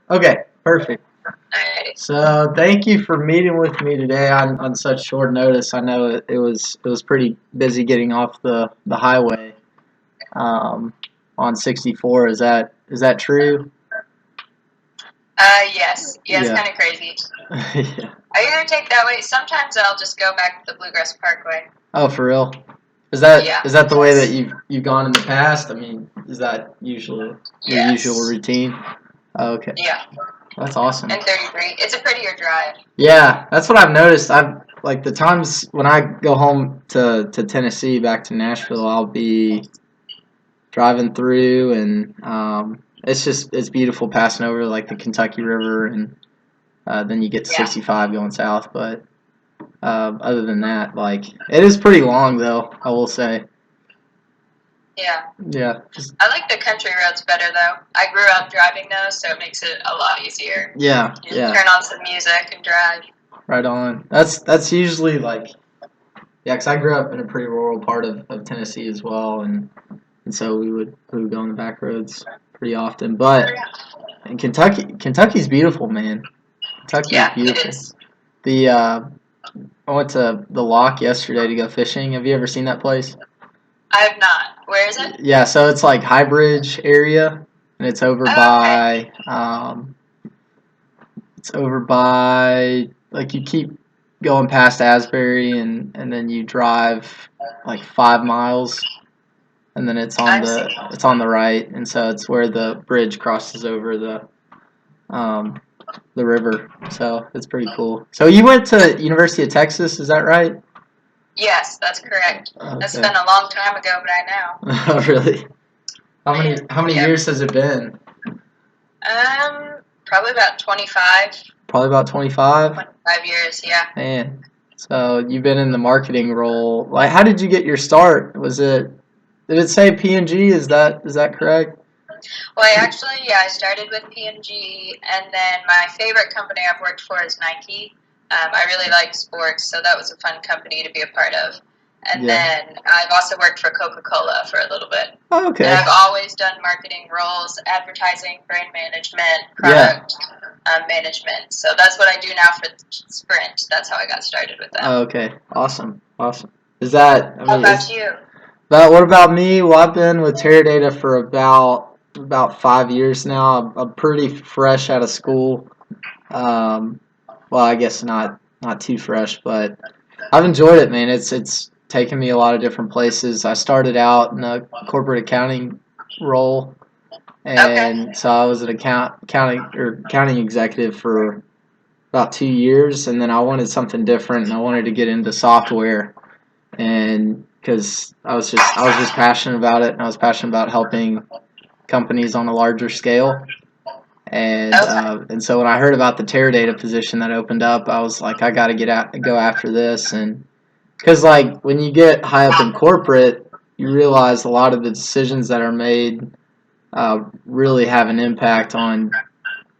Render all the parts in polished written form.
Okay, perfect. Alrighty. So thank you for meeting with me today on such short notice. I know it was pretty busy getting off the highway on 64. Is that true? Yes. Yeah, it's Yeah. kind of crazy. Yeah. I either take that way. Sometimes I'll just go back to the Bluegrass Parkway. Oh, for real? Is that Yeah. is that the way that you've gone in the past? I mean, is that usually your usual Yes. routine? Oh, okay, Yeah. that's awesome. And 33. It's a prettier drive. Yeah, that's what I've noticed. I've like the times when I go home to Tennessee back to Nashville, I'll be driving through and it's beautiful passing over like the Kentucky River and then you get to Yeah. 65 going south. But other than that, like it is pretty long though. I will say. Yeah. Yeah, I like the country roads better though. I grew up driving those, so it makes it a lot easier. yeah, You just yeah. turn on some music and drive. Right on. That's usually like yeah, 'cause I grew up in a pretty rural part of Tennessee as well, and so we would go on the back roads pretty often. But in Kentucky's beautiful, man. Kentucky is Yeah, it beautiful. is. The I went to the Lock yesterday to go fishing. Have you ever seen that place? I have not. Where is it? Yeah, so it's like High Bridge area, and Oh, okay. it's over by like you keep going past Asbury, and then you drive like 5 miles, and then I see. it's on the right, and so it's where the bridge crosses over um, the river. So it's pretty cool. So you went to University of Texas, is that right? Yes, that's correct. That's Okay. been a long time ago, but I know. Oh, really? How many Yep. years has it been? Probably about 25, Probably about 25. 25 years. Yeah. Man. So you've been in the marketing role. Like, how did you get your start? Did it say P&G? Is that correct? Well, I started with P&G, and then my favorite company I've worked for is Nike. I really like sports, so that was a fun company to be a part of. And Yeah. then I've also worked for Coca-Cola for a little bit. Oh, And okay. I've always done marketing roles, advertising, brand management, Yeah. product management. So that's what I do now for Sprint. That's how I got started with them. Oh, okay. Awesome. Awesome. Is that, I How mean, about is you? But what about me? Well, I've been with Teradata for about 5 years now. I'm pretty fresh out of school. Um, well, I guess not too fresh, but I've enjoyed it, man. It's taken me a lot of different places. I started out in a corporate accounting role, Okay. and so I was an accounting executive for about 2 years, and then I wanted something different, and I wanted to get into software and because I was just passionate about it, and I was passionate about helping companies on a larger scale. Okay. And so when I heard about the Teradata position that opened up, I was like, I got to go after this, and because like when you get high up in corporate, you realize a lot of the decisions that are made really have an impact on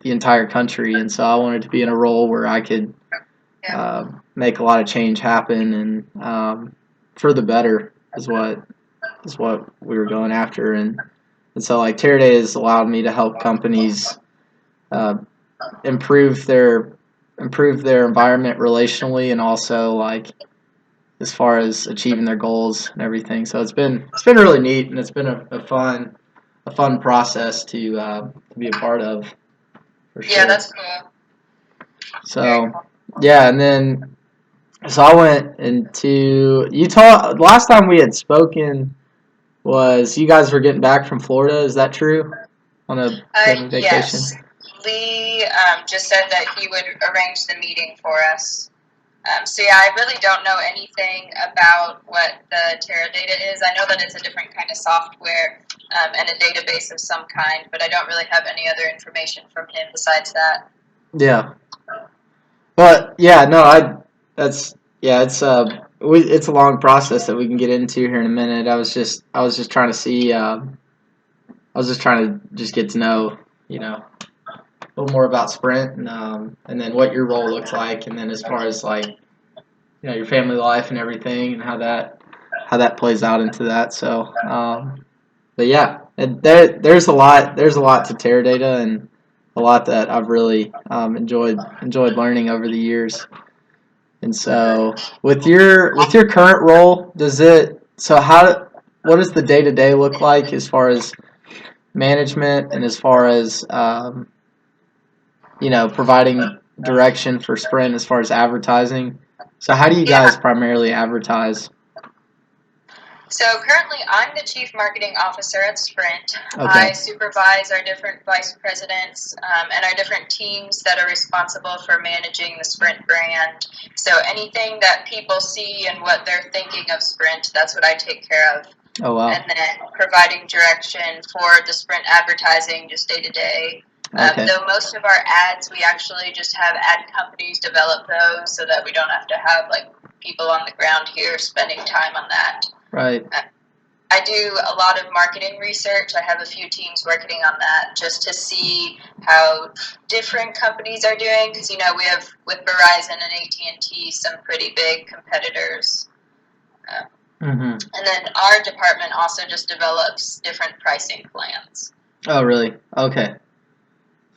the entire country, and so I wanted to be in a role where I could Yeah. make a lot of change happen and for the better is what we were going after and so like Teradata has allowed me to help companies uh, improve their improve their environment relationally and also like as far as achieving their goals and everything. So it's been really neat and it's been a fun process to be a part of for Yeah, sure. that's cool. Very So cool. yeah, and then so I went into Utah. Last time we had spoken was you guys were getting back from Florida. Is that true? On a family vacation. Yes. Lee just said that he would arrange the meeting for us. So yeah, I really don't know anything about what the Teradata is. I know that it's a different kind of software and a database of some kind, but I don't really have any other information from him besides that. Yeah, but yeah, no, I that's yeah, it's a long process that we can get into here in a minute. I was just trying to see. I was just trying to just get to know a little more about Sprint and then what your role looks like, and then as far as like your family life and everything and how that plays out into that. So, but yeah, there's a lot to Teradata and a lot that I've really enjoyed learning over the years. And so, with your current role, what does the day to day look like as far as management and as far as providing direction for Sprint as far as advertising? So, how do you guys primarily advertise? So currently, I'm the Chief Marketing Officer at Sprint. Okay. I supervise our different vice presidents and our different teams that are responsible for managing the Sprint brand. So anything that people see and what they're thinking of Sprint, that's what I take care of. Oh, wow. And then providing direction for the Sprint advertising just day to day. Okay. Though most of our ads, we actually just have ad companies develop those so that we don't have to have like people on the ground here spending time on that. Right. I do a lot of marketing research. I have a few teams working on that just to see how different companies are doing because, we have with Verizon and AT&T some pretty big competitors. Mm-hmm. And then our department also just develops different pricing plans. Oh, really? Okay.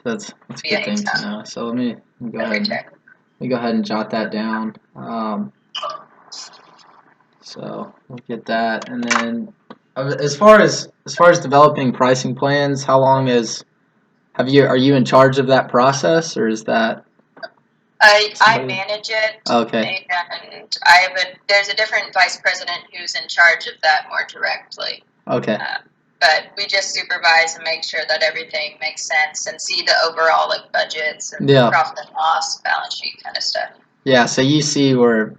That's a via good thing to Excel. know. So let me go ahead and jot that down. So we'll get that, and then as far as developing pricing plans, how long are you in charge of that process, or is that? I manage it. Okay. And there's a different vice president who's in charge of that more directly. Okay. But we just supervise and make sure that everything makes sense and see the overall like budgets and profit and loss, balance sheet kind of stuff. Yeah. So you see where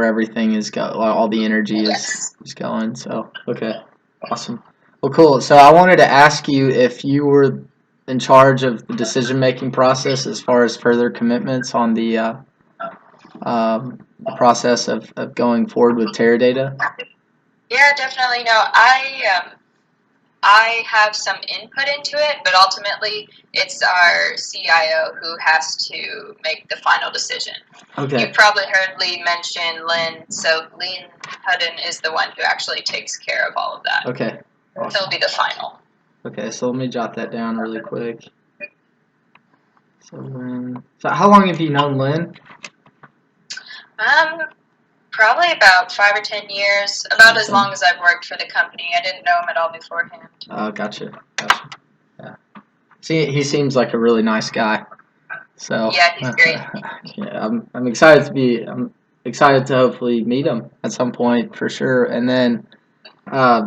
everything is all the energy is going. So okay, awesome. Well, cool. So I wanted to ask you if you were in charge of the decision-making process as far as further commitments on the process of going forward with Teradata. Yeah, definitely. No, I have some input into it, but ultimately it's our CIO who has to make the final decision. Okay. You've probably heard Lee mention Lynn, so Lynn Hudden is the one who actually takes care of all of that. Okay. Awesome. He'll be the final. Okay, so let me jot that down really quick. So Lynn. So how long have you known Lynn? Probably about 5 or 10 years. About as long as I've worked for the company. I didn't know him at all beforehand. Oh, gotcha. Yeah. See, he seems like a really nice guy. So yeah, he's great. Yeah, I'm excited to hopefully meet him at some point for sure. And then,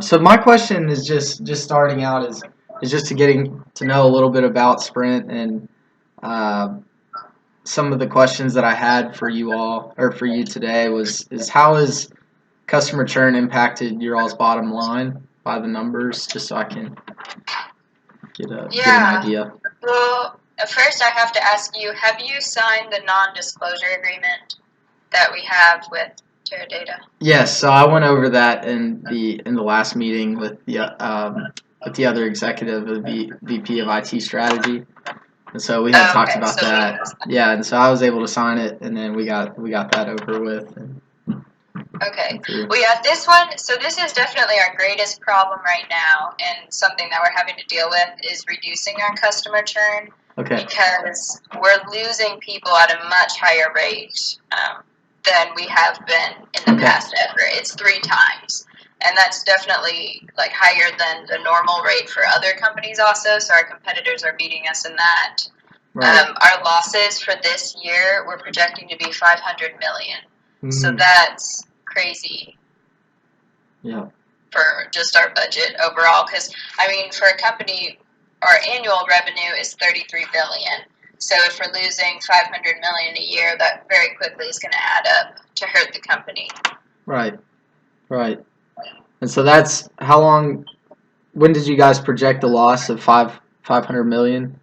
so my question is just starting out is just to getting to know a little bit about Sprint and some of the questions that I had for you all or for you today is how has customer churn impacted your all's bottom line by the numbers, just so I can get an idea. Well, first I have to ask you, have you signed the non-disclosure agreement that we have with Teradata? Yes, so I went over that in the last meeting with the other executive, the VP of IT strategy. And so we had talked about that. Yeah, and so I was able to sign it, and then we got that over with. Okay. Well, yeah, this is definitely our greatest problem right now, and something that we're having to deal with is reducing our customer churn. Okay. Because we're losing people at a much higher rate than we have been in the past ever. It's 3 times. And that's definitely like higher than the normal rate for other companies also, so our competitors are beating us in that. Right. Our losses for this year, we're projecting to be $500 million. So that's crazy. Yeah. For just our budget overall, because I mean, for a company, our annual revenue is $33 billion. So if we're losing $500 million a year, that very quickly is going to add up to hurt the company. Right. And so that's how long. When did you guys project a loss of $500 million?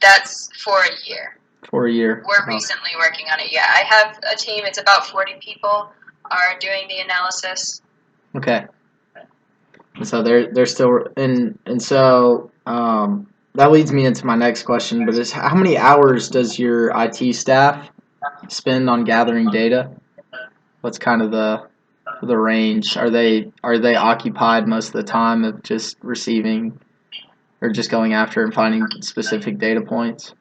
That's for a year. For a year. We're recently working on it. Yeah, I have a team. It's about 40 people are doing the analysis. Okay. And so they're still and so that leads me into my next question. But is how many hours does your IT staff spend on gathering data? What's kind of the range? Are they occupied most of the time of just receiving or just going after and finding specific data points?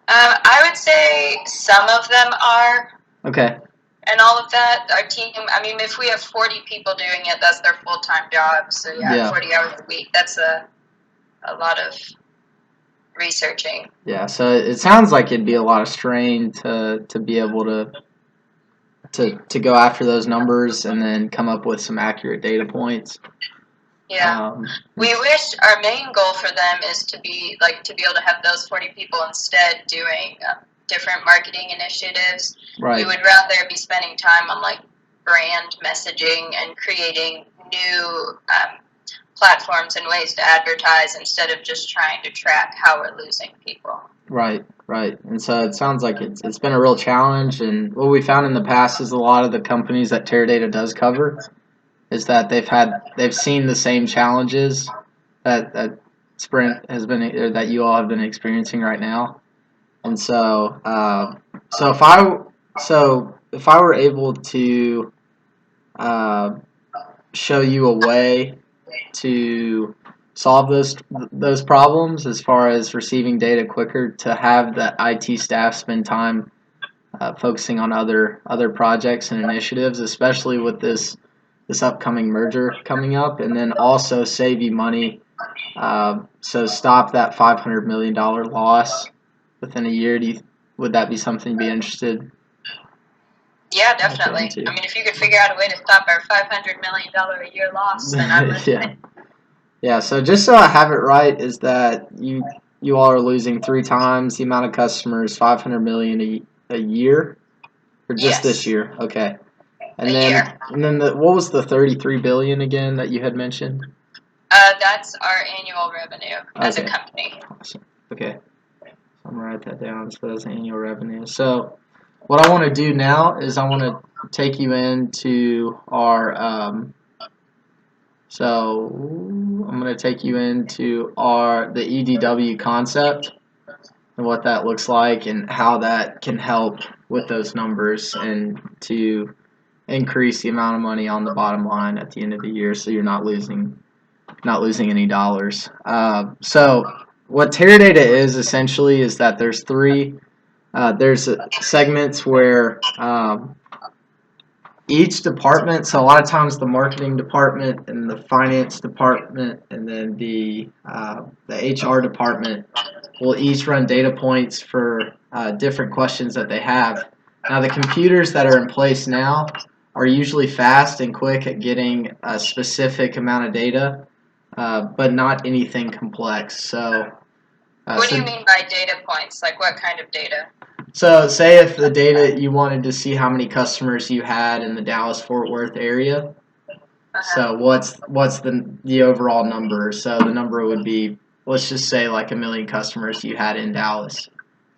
I would say some of them are, Okay. and all of that. Our team, I mean, if we have 40 people doing it, that's their full-time job. So Yeah. 40 hours a week. That's a lot of researching. Yeah, so it sounds like it'd be a lot of strain to be able to go after those numbers and then come up with some accurate data points. Yeah. We wish our main goal for them is to be able to have those 40 people instead doing different marketing initiatives. Right. We would rather be spending time on like brand messaging and creating new platforms and ways to advertise instead of just trying to track how we're losing people. Right. And so it sounds like it's been a real challenge, and what we found in the past is a lot of the companies that Teradata does cover is that they've seen the same challenges that Sprint has been, or that you all have been experiencing right now. And so if I were able to show you a way to solve those problems as far as receiving data quicker, to have the IT staff spend time focusing on other projects and initiatives, especially with this upcoming merger coming up, and then also save you money. So stop that $500 million loss within a year. Would that be something you'd be interested? Yeah, definitely. I mean, if you could figure out a way to stop our $500 million a year loss, then I'm listening. Yeah. So just so I have it right, is that you all are losing 3 times the amount of customers, 500 million a year, or just this year? Okay. And then what was the 33 billion again that you had mentioned? That's our annual revenue as a company. Awesome. Okay. So I'm gonna write that down. So that's annual revenue. So what I want to do now is I want to take you into our so I'm going to take you into the EDW concept and what that looks like and how that can help with those numbers and to increase the amount of money on the bottom line at the end of the year, so you're not losing any dollars. So what Teradata is essentially is that there's segments where each department, so a lot of times the marketing department and the finance department and then the HR department will each run data points for different questions that they have. Now the computers that are in place now are usually fast and quick at getting a specific amount of data, but not anything complex. So what do you mean by data points? Like what kind of data? So say if the data, you wanted to see how many customers you had in the Dallas-Fort Worth area. So what's the overall number? So the number would be, let's just say like 1 million customers you had in Dallas.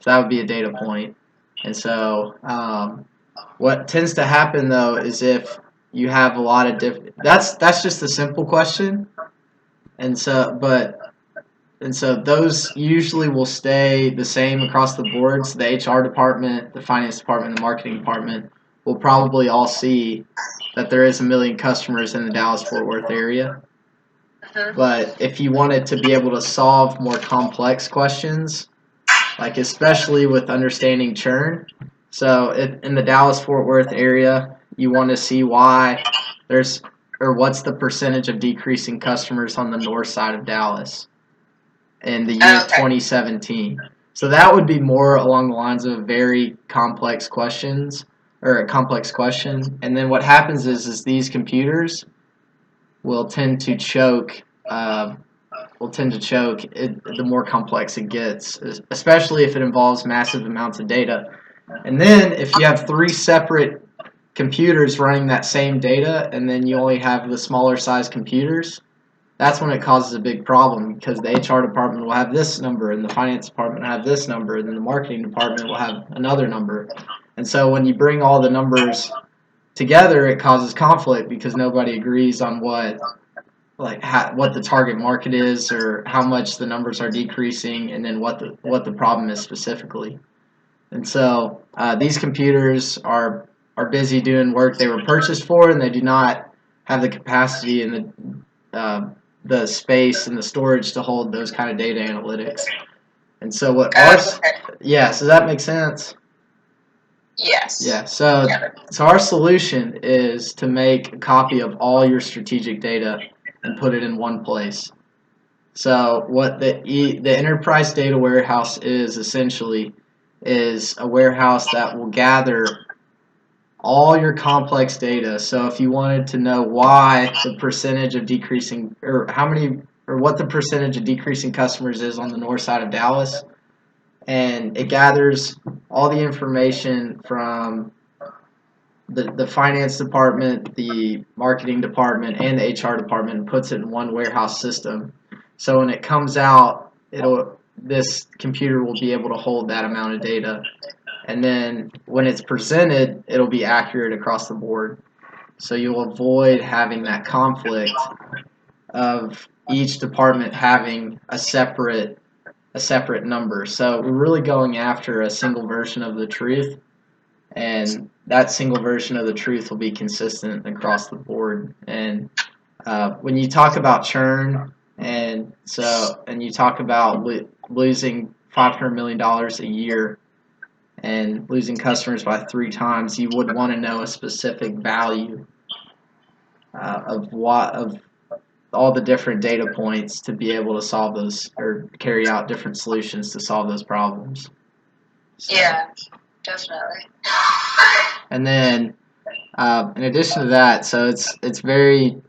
So that would be a data point. And so what tends to happen though is if you have a lot of different, that's just a simple question. And so those usually will stay the same across the board. So the HR department, the finance department, the marketing department will probably all see that there is 1 million customers in the Dallas-Fort Worth area. But if you wanted to be able to solve more complex questions, like especially with understanding churn, so in the Dallas-Fort Worth area, you want to see why what's the percentage of decreasing customers on the north side of Dallas in the year 2017. So that would be more along the lines of very complex questions, or a complex question. And then what happens is these computers will tend to choke. The more complex it gets, especially if it involves massive amounts of data. And then if you have 3 separate computers running that same data, and then you only have the smaller size computers, that's when it causes a big problem, because the HR department will have this number and the finance department will have this number and then the marketing department will have another number. And so when you bring all the numbers together, it causes conflict because nobody agrees on what the target market is, or how much the numbers are decreasing, and then what the problem is specifically. And so these computers are busy doing work they were purchased for, and they do not have the capacity and the space and the storage to hold those kind of data analytics. And so what yeah, so that makes sense. Yes. Yeah, so our solution is to make a copy of all your strategic data and put it in one place. So what the enterprise data warehouse is essentially is a warehouse that will gather all your complex data. So if you wanted to know why the percentage of decreasing, or what the percentage of decreasing customers is on the north side of Dallas, and it gathers all the information from the finance department, the marketing department, and the HR department, and puts it in one warehouse system. So when it comes out, this computer will be able to hold that amount of data. And then when it's presented, it'll be accurate across the board. So you'll avoid having that conflict of each department having a separate number. So we're really going after a single version of the truth, and that single version of the truth will be consistent across the board. And when you talk about churn, and you talk about losing $500 million a year and losing customers by 3 times, you would want to know a specific value of all the different data points to be able to solve those or carry out different solutions to solve those problems. So, yeah, definitely. And then, in addition to that, so it's very,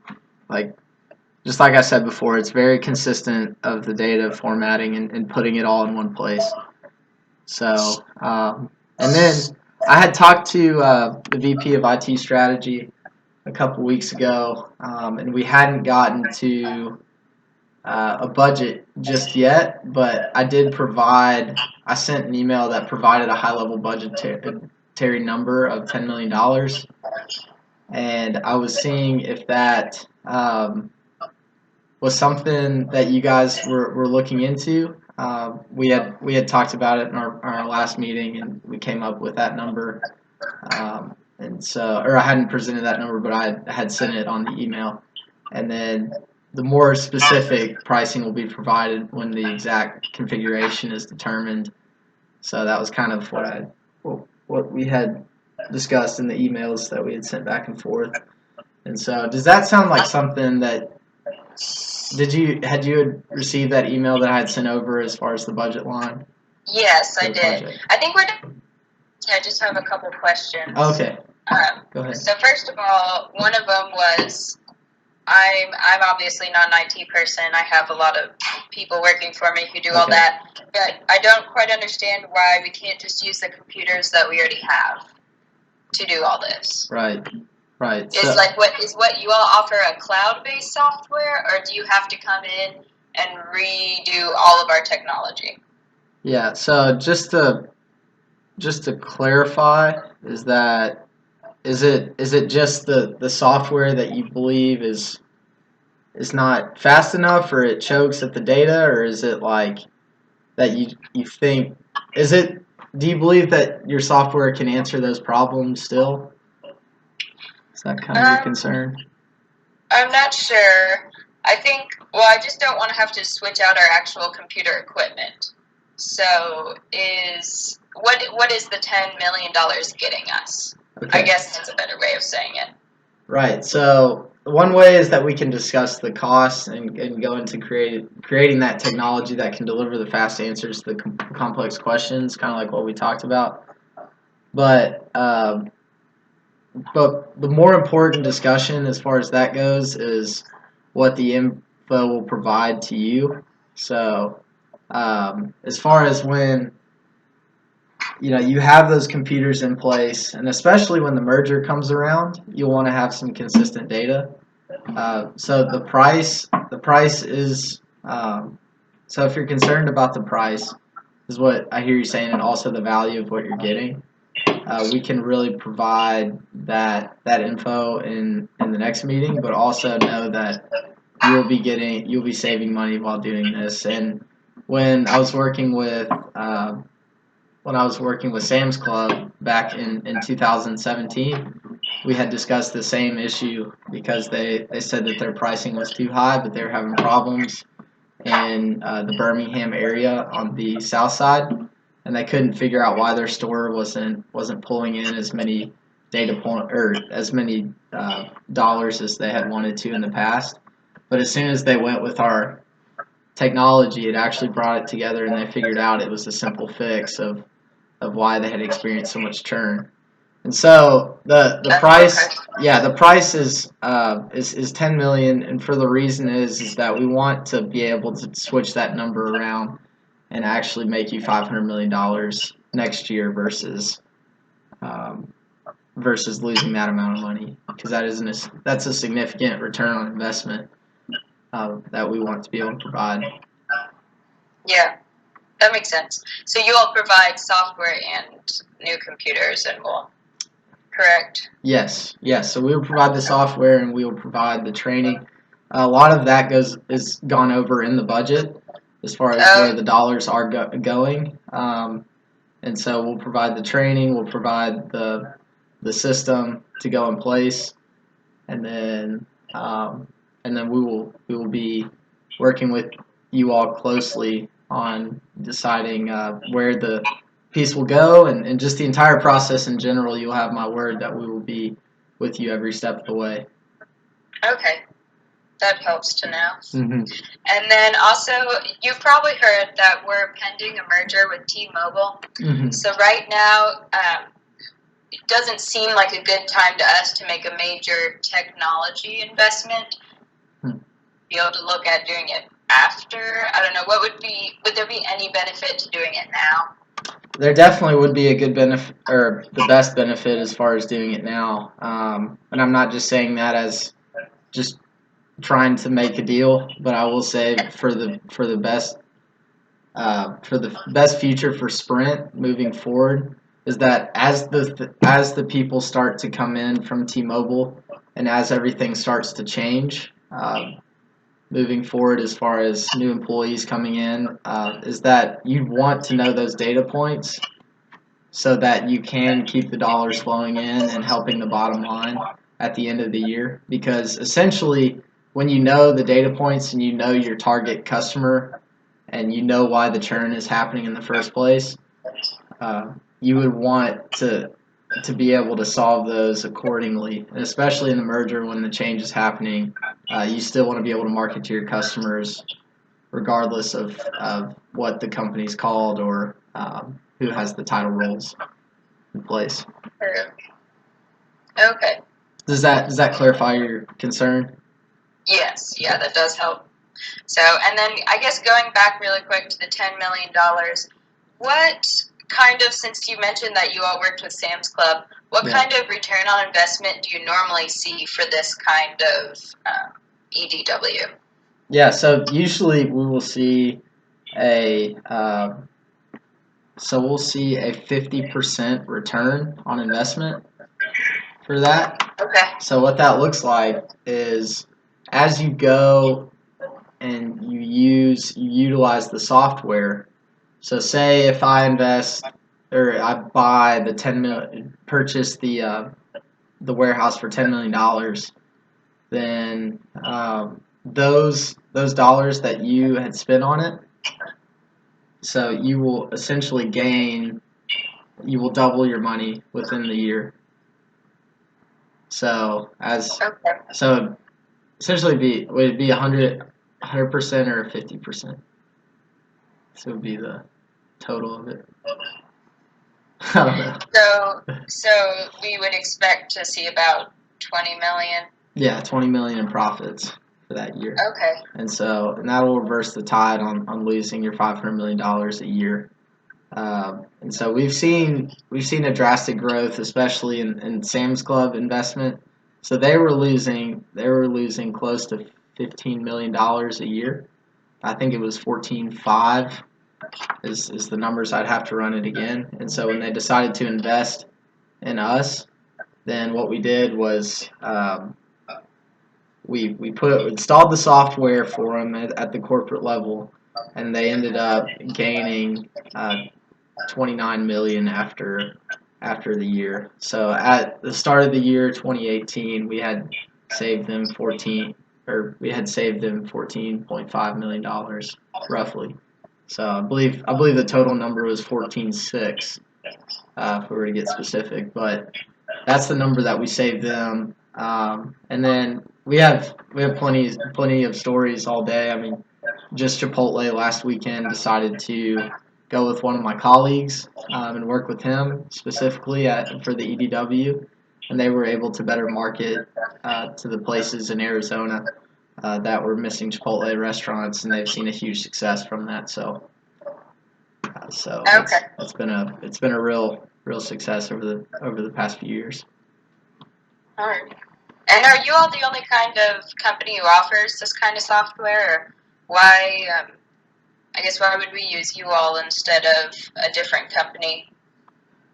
like, just like I said before, it's very consistent of the data formatting and putting it all in one place. So, and then I had talked to the VP of IT strategy a couple weeks ago, and we hadn't gotten to a budget just yet, but I sent an email that provided a high-level budgetary number of $10 million, and I was seeing if that was something that you guys were looking into. We had talked about it in our last meeting, and we came up with that number. And so, or I hadn't presented that number, but I had sent it on the email. And then the more specific pricing will be provided when the exact configuration is determined. So that was kind of what we had discussed in the emails that we had sent back and forth. And so, does that sound like something that had you received that email that I had sent over as far as the budget line? Yes, I did. Budget? I think I just have a couple questions. Okay. Go ahead. So first of all, one of them was, I'm obviously not an IT person. I have a lot of people working for me who do all that, but I don't quite understand why we can't just use the computers that we already have to do all this. Right. Is what you all offer a cloud-based software, or do you have to come in and redo all of our technology? Yeah. So just to clarify, is it just the software that you believe is not fast enough, or it chokes at the data, or is it like that you think, do you believe that your software can answer those problems still? Is that kind of your concern? I'm not sure. I just don't want to have to switch out our actual computer equipment. So what is the $10 million getting us? Okay. I guess that's a better way of saying it. Right. So one way is that we can discuss the costs and go into creating that technology that can deliver the fast answers to the complex questions, kind of like what we talked about. But the more important discussion as far as that goes is what the info will provide to you. So as far as when you have those computers in place, and especially when the merger comes around, you'll want to have some consistent data. So the price is so if you're concerned about the price, is what I hear you saying, and also the value of what you're getting. We can really provide that info in the next meeting, but also know that you'll be saving money while doing this. And when I was working with when I was working with Sam's Club back in 2017, we had discussed the same issue because they said that their pricing was too high, but they were having problems in the Birmingham area on the south side, and they couldn't figure out why their store wasn't pulling in as many data point or as many dollars as they had wanted to in the past. But as soon as they went with our technology, it actually brought it together, and they figured out it was a simple fix of why they had experienced so much churn. And so the price, yeah, the price is 10 million, and for the reason is that we want to be able to switch that number around and actually make you $500 million next year versus losing that amount of money, because that's a significant return on investment that we want to be able to provide. Yeah, that makes sense. So you all provide software and new computers and more, correct? Yes. So we will provide the software and we will provide the training. A lot of that is gone over in the budget as far as where the dollars are going. And so we'll provide the training, we'll provide the system to go in place, and then we will be working with you all closely on deciding where the piece will go, and just the entire process in general. You'll have my word that we will be with you every step of the way. Okay, that helps to know. Mm-hmm. And then also, you've probably heard that we're pending a merger with T-Mobile. Mm-hmm. So right now, it doesn't seem like a good time to us to make a major technology investment. Be able to look at doing it after. I don't know. Would there be any benefit to doing it now? There definitely would be a good benefit, or the best benefit, as far as doing it now. And I'm not just saying that as just trying to make a deal, but I will say for the best future for Sprint moving forward is that as the people start to come in from T-Mobile, and as everything starts to change, moving forward as far as new employees coming in, is that you want to know those data points so that you can keep the dollars flowing in and helping the bottom line at the end of the year. Because essentially, when you know the data points and you know your target customer and you know why the churn is happening in the first place, you would want to be able to solve those accordingly, and especially in the merger when the change is happening. You still want to be able to market to your customers regardless of what the company's called or who has the title roles in place. Okay. Does that clarify your concern? Yes, yeah, that does help. So, and then I guess going back really quick to the $10 million, what kind of, since you mentioned that you all worked with Sam's Club, what kind of return on investment do you normally see for this kind of EDW? Yeah, so usually we will see a 50% return on investment for that. Okay. So what that looks like is as you go and you utilize the software. So say if I invest or I buy the purchase the warehouse for $10 million, then those dollars that you had spent on it, so you will essentially you will double your money within the year. So so essentially would it be 100% or 50%? So it would be the total of it. I don't know. So we would expect to see about 20 million. Yeah, 20 million in profits for that year. Okay. And that will reverse the tide on losing your $500 million a year. And so we've seen a drastic growth, especially in Sam's Club investment. So they were losing close to $15 million a year. I think it was 14.5 is the numbers. I'd have to run it again. And so when they decided to invest in us, then what we did was we installed the software for them at the corporate level, and they ended up gaining $29 million after the year. So at the start of the year 2018, we had saved them $14.5 million roughly. So I believe the total number was 14.6 if we were to get specific, but that's the number that we saved them. And then we have plenty of stories all day. I mean, just Chipotle last weekend decided to go with one of my colleagues and work with him specifically for the EDW, and they were able to better market to the places in Arizona that were missing Chipotle restaurants, and they've seen a huge success from that. So Okay. it's been a real success over the past few years. All right. And are you all the only kind of company who offers this kind of software? Or why? I guess why would we use you all instead of a different company?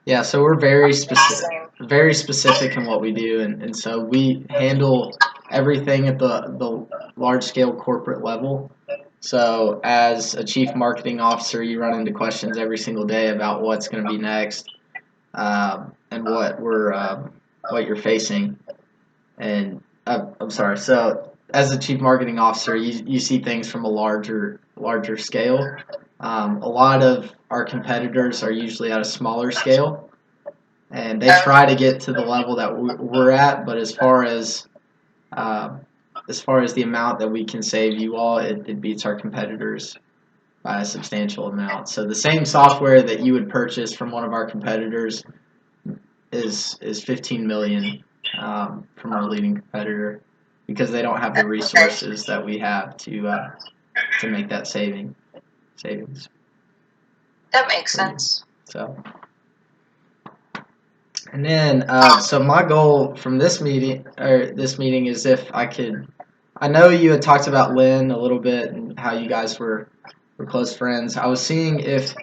Yeah, so we're very specific in what we do, and so we handle everything at the large scale corporate level. So as a chief marketing officer, you run into questions every single day about what's going to be next, and what you're facing. And I'm sorry. So as a chief marketing officer, you see things from a larger scale. A lot of our competitors are usually at a smaller scale, and they try to get to the level that we're at. But as far as the amount that we can save you all, it beats our competitors by a substantial amount. So the same software that you would purchase from one of our competitors is 15 million from our leading competitor, because they don't have the resources that we have to make that savings. That makes sense. So, and then so my goal from this meeting is, if I could. I know you had talked about Lynn a little bit and how you guys were close friends. I was seeing if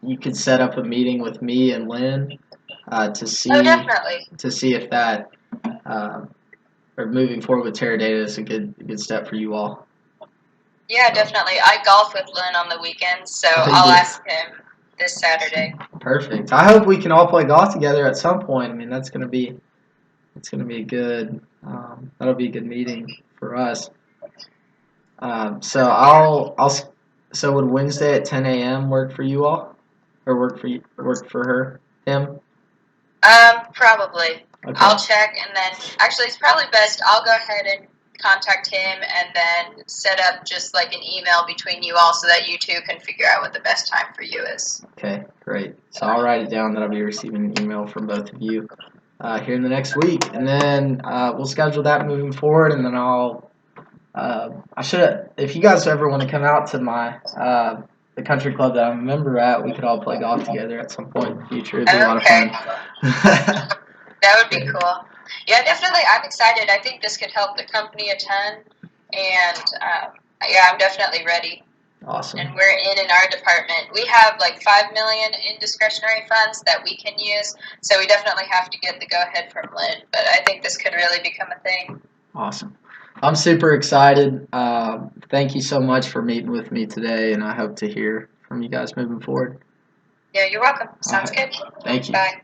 you could set up a meeting with me and Lynn to see if that or moving forward with Teradata is a good step for you all. Yeah, definitely. I golf with Lynn on the weekends, so I'll ask him this Saturday. Perfect. I hope we can all play golf together at some point. I mean, that's gonna be a good. That'll be a good meeting for us. So would Wednesday at 10 a.m. work for you all, or work for him? Probably. Okay. I'll check, and then actually it's probably best I'll go ahead and contact him and then set up just like an email between you all so that you two can figure out what the best time for you is. Okay, great. So I'll write it down that I'll be receiving an email from both of you here in the next week, and then we'll schedule that moving forward, and then if you guys ever want to come out to my the country club that I'm a member at, we could all play golf together at some point in the future. It'd be a lot of fun. That would be cool. Yeah, definitely. I'm excited. I think this could help the company a ton, and yeah, I'm definitely ready. Awesome. And we're in our department. We have like $5 million in discretionary funds that we can use, so we definitely have to get the go-ahead from Lynn. But I think this could really become a thing. Awesome. I'm super excited. Thank you so much for meeting with me today, and I hope to hear from you guys moving forward. Yeah, you're welcome. Sounds good. Thank you. Bye.